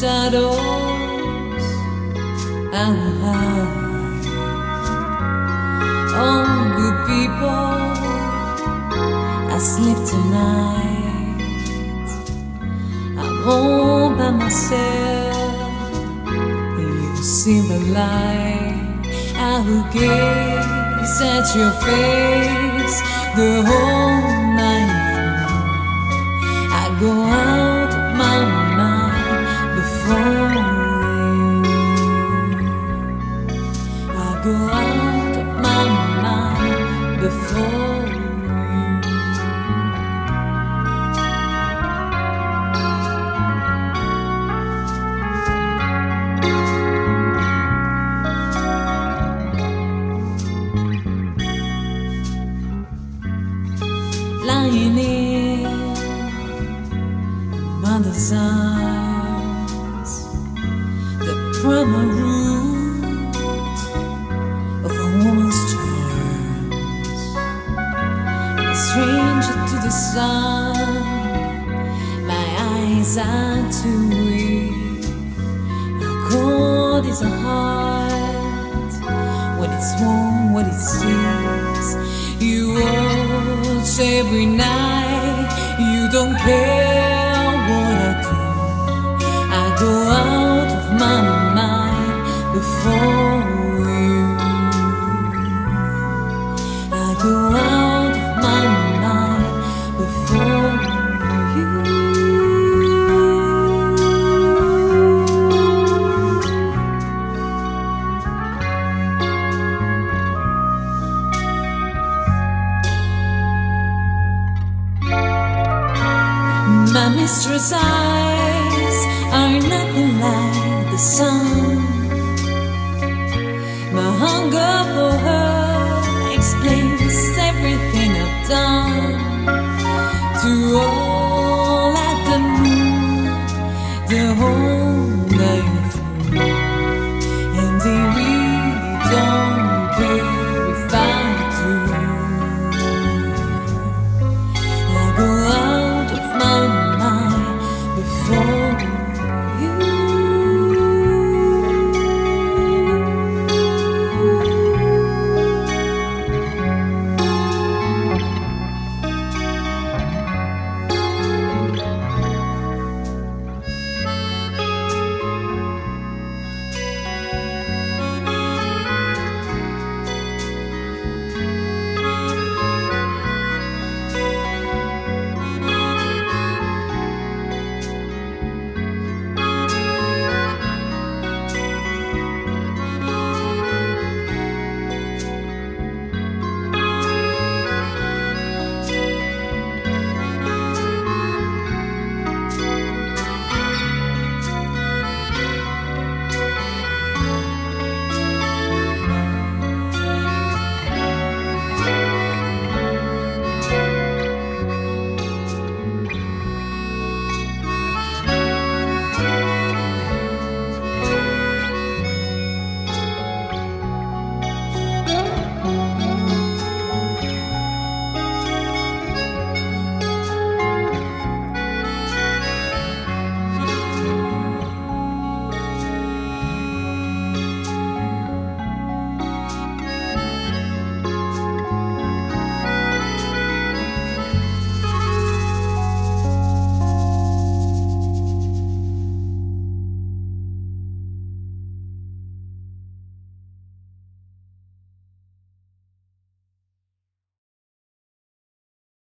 shadows I will hide. Oh, good people, I sleep tonight. I'm home by myself. You see the light. I will gaze at your face the whole night through. I go out of my mind before you. I go out of my mind before you. Lying in mother's arms, the primal root of a woman's charms. A stranger to the sun, my eyes are too weak. How cold is a heart when it's warm, what it sees. You watch every night, you don't care what I do. I go out of my mind before you. I go out of my mind before you. My mistress' eyes are nothing like the sun. My hunger